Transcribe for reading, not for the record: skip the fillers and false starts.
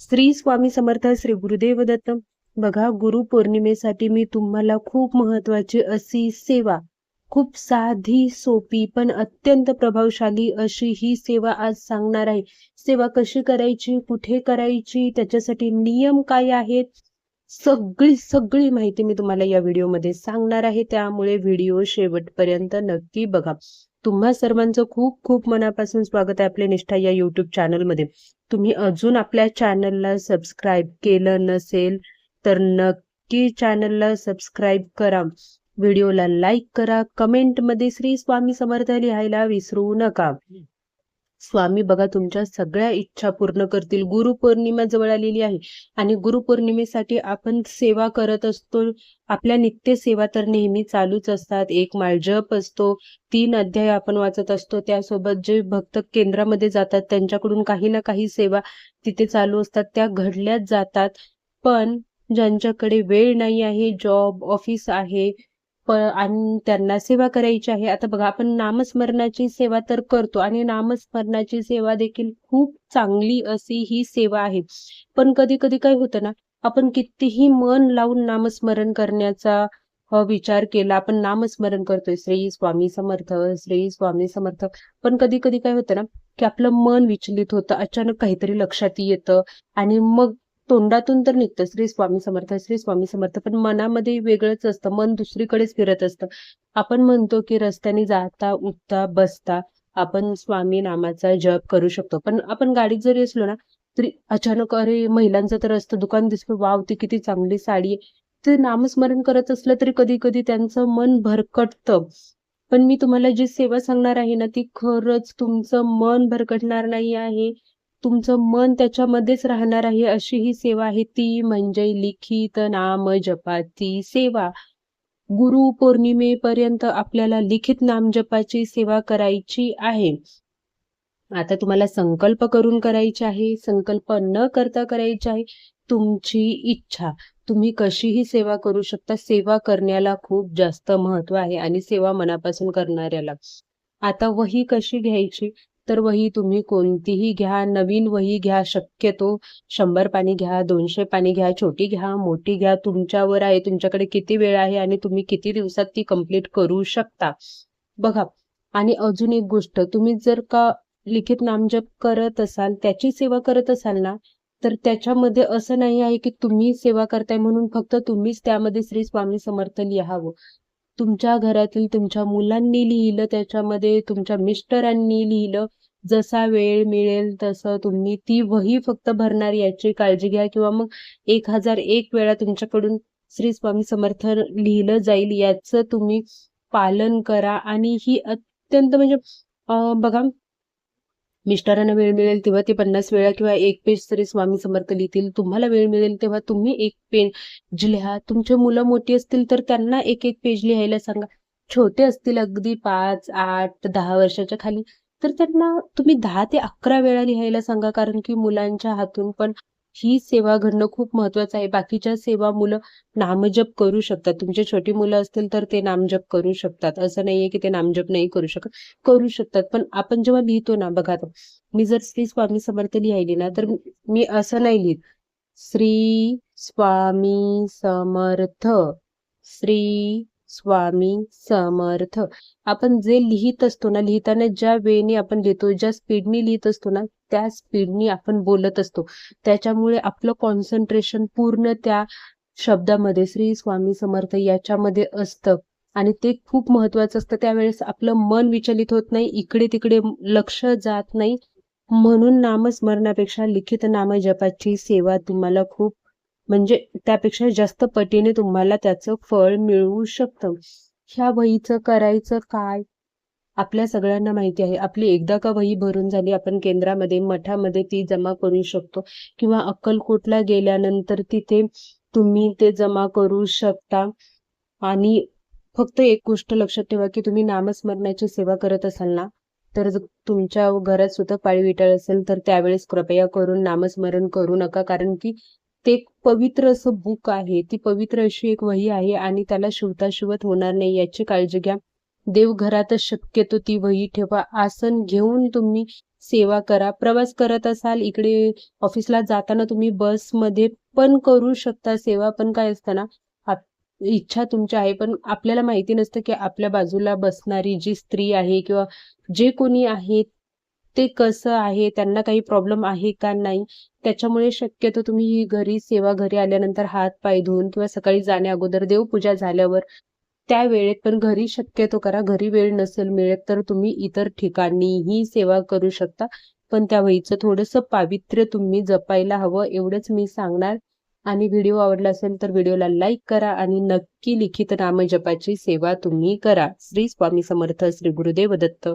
श्री स्वामी समर्थ. श्री गुरुदेव दत्त. बघा, गुरुपौर्णिमेसाठी मी तुम्हाला खूप महत्वाची अशी सेवा, खूप साधी सोपी पण अत्यंत प्रभावशाली अशी ही सेवा आज सांगणार आहे. सेवा कशी करायची, कुठे करायची, त्याच्यासाठी नियम काय आहेत, सगळी सगळी माहिती मी तुम्हाला या व्हिडिओमध्ये सांगणार आहे. त्यामुळे व्हिडिओ शेवटपर्यंत नक्की बघा. तुम्हा सर्वांचं खूप खूप मनापासून स्वागत आहे आपल्या निष्ठा या युट्यूब चॅनलमध्ये. तुम्ही अजून आपल्या चॅनलला सबस्क्राईब केलं नसेल तर नक्की चॅनलला सबस्क्राईब करा, व्हिडिओला लाईक करा, कमेंटमध्ये श्री स्वामी समर्थ लिहायला विसरू नका. स्वामी बघा तुमच्या सगळ्या इच्छा पूर्ण करतील. गुरुपौर्णिमा जवळ आलेली आहे आणि गुरुपौर्णिमेसाठी आपण सेवा करत असतो. आपल्या नित्य सेवा तर नेहमी चालूच असतात. एक माळ जप असतो, 3 अध्याय आपण वाचत असतो. त्यासोबत जे भक्त केंद्रामध्ये जातात त्यांच्याकडून काही ना काही सेवा तिथे चालू असतात, त्या घडल्याच जातात. पण ज्यांच्याकडे वेळ नाही आहे, जॉब ऑफिस आहे आणि त्यांना सेवा करायची आहे. आता बघा, आपण नामस्मरणाची सेवा तर करतो आणि नामस्मरणाची सेवा देखील खूप चांगली अशी ही सेवा आहे. पण कधी कधी काय होतं ना, आपण कितीही मन लावून नामस्मरण करण्याचा विचार केला, आपण नामस्मरण करतोय श्री स्वामी समर्थ, श्री स्वामी समर्थ, पण कधी कधी काय होतं ना, की आपलं मन विचलित होतं, अचानक काहीतरी लक्षात येतं आणि मग तोंडातून तर निघतं श्री स्वामी समर्थ, श्री स्वामी समर्थ, पण मनामध्ये वेगळंच असतं, मन दुसरीकडेच फिरत असतं. आपण म्हणतो की रस्त्याने जाता उठता बसता आपण स्वामी नामाचा जप करू शकतो, पण आपण गाडीत जरी असलो ना तरी अचानक अरे महिलांचं तर असतं, दुकान दिसलं, वाव ती किती चांगली साडी आहे, ते नामस्मरण करत असलं तरी कधी कधी त्यांचं मन भरकटतं. पण मी तुम्हाला जी सेवा सांगणार आहे ना, ती खरंच तुमचं मन भरकटणार नाही आहे, तुमचं मन त्याच्यामध्येच राहणार आहे. अशी ही सेवा आहे, ती म्हणजे लिखित नाम जपाची सेवा. गुरु पौर्णिमेपर्यंत आपल्याला लिखित नाम जपाची सेवा करायची आहे. आता तुम्हाला संकल्प करून करायचे आहे, संकल्प न करता करायचे आहे, तुमची इच्छा. तुम्ही कशीही सेवा करू शकता. सेवा करण्याला खूप जास्त महत्व आहे आणि सेवा मनापासून करणाऱ्याला. आता वही कशी घ्यायची, तर वही तुम्ही कोणतीही घ्या, नवीन वही घ्या, शक्यतो 100 पानी घ्या, 200 पानी घ्या, छोटी घ्या, मोठी घ्या, तुमच्यावर आहे, तुमच्याकडे किती वेळ आहे आणि तुम्ही किती दिवसात ती कंप्लीट करू शकता. बघा, आणि अजून एक गोष्ट, तुम्ही जर का लिखित नामजप करत असाल, त्याची सेवा करत असाल ना, तर त्याच्यामध्ये असं नाही आहे की तुम्ही सेवा करताय म्हणून फक्त तुम्हीच त्यामध्ये श्री स्वामी समर्थ लिहावं. तुमच्या घरातील तुमच्या मुलांनी लिहिलं, त्याच्यामध्ये तुमच्या मिस्टरांनी लिहिलं, जसा वेळ मिळेल तसं तुम्ही ती वही फक्त भरणार, याची काळजी घ्या. किंवा मग 1001 वेळा तुमच्याकडून श्री स्वामी समर्थ लिहिलं जाईल, याचं तुम्ही पालन करा. आणि ही अत्यंत म्हणजे बघा, मिस्टरांना वेळ मिळेल तेव्हा ते 50 वेळा किंवा 1 पेज तरी स्वामी समर्थ लिहितील. तुम्हाला वेळ मिळेल तेव्हा तुम्ही 1 पेज लिहा. तुमचे मुलं मोठी असतील तर त्यांना 1-1 पेज लिहायला सांगा. छोटे असतील अगदी 5, 8, 10 वर्षाच्या खाली, तर त्यांना तुम्ही 10 ते 11 वेळा लिहायला सांगा. कारण की मुलांच्या हातून पण ही सेवा घडणं खूप महत्वाचं आहे. बाकीच्या सेवा मुलं नामजप करू शकतात. तुमची छोटी मुलं असतील तर ते नामजप करू शकतात. असं नाहीये की ते नामजप नाही करू शकत, करू शकतात. पण आपण जेव्हा लिहितो ना, बघा आता मी जर श्री स्वामी समर्थ लिहायली ना, तर मी असं नाही लिहित श्री स्वामी समर्थ, श्री स्वामी समर्थ. आपण जे लिहित असतो ना, लिहिताना ज्या वेळेने आपण लिहितो, ज्या स्पीडनी लिहित असतो ना, त्या स्पीडनी आपण बोलत असतो. त्याच्यामुळे आपलं कॉन्सन्ट्रेशन पूर्ण त्या शब्दामध्ये श्री स्वामी समर्थ याच्यामध्ये असतं आणि ते खूप महत्वाचं असतं. त्यावेळेस आपलं मन विचलित होत नाही, इकडे तिकडे लक्ष जात नाही. म्हणून नामस्मरणापेक्षा लिखित नाम जपाची सेवा तुम्हाला खूप म्हणजे त्यापेक्षा जास्त पटीने तुम्हाला त्याचं फळ मिळू शकतं. ह्या वहीचं करायचं काय, आपल्या सगळ्यांना माहिती आहे. आपली एकदा का वही भरून झाली, आपण केंद्रामध्ये मठामध्ये ती जमा करू शकतो किंवा अक्कलकोटला गेल्यानंतर तिथे तुम्ही ते जमा करू शकता. आणि फक्त एक गोष्ट लक्षात ठेवा की तुम्ही नामस्मरणाची सेवा करत असाल ना, तर तुमच्या घरात सुद्धा पाळी विटाळ असेल तर त्यावेळेस कृपया करून नामस्मरण करू नका. कारण की ते एक पवित्र असं बुक आहे, ती पवित्र अशी एक वही आहे आणि त्याला शिवता शिवत होणार नाही, याची काळजी घ्या. देवघरातच शक्यतो ती वही ठेवा. आसन घेऊन तुम्ही सेवा करा. प्रवास करत असाल इकडे ऑफिसला जाताना तुम्ही बसमध्ये पण करू शकता सेवा. पण काय असतं ना, इच्छा तुमची आहे, पण आपल्याला माहिती नसतं की आपल्या बाजूला बसणारी जी स्त्री आहे किंवा जे कोणी आहे ते कसं आहे, त्यांना काही प्रॉब्लेम आहे का नाही. त्याच्यामुळे शक्यतो तुम्ही ही सेवा घरी आल्यानंतर हात पाय धुवून किंवा सकाळी जाण्या अगोदर देवपूजा झाल्यावर त्या वेळेत पण घरी शक्यतो करा. घरी वेळ नसेल मिळत तर तुम्ही इतर ठिकाणीही सेवा करू शकता. पण त्या वहीचं थोडंसं पावित्र्य तुम्ही जपायला हवं, एवढंच मी सांगणार. आणि व्हिडिओ आवडला असेल तर व्हिडिओला लाईक करा आणि नक्की लिखित नामजपाची सेवा तुम्ही करा. श्री स्वामी समर्थ. श्री गुरुदेव दत्त.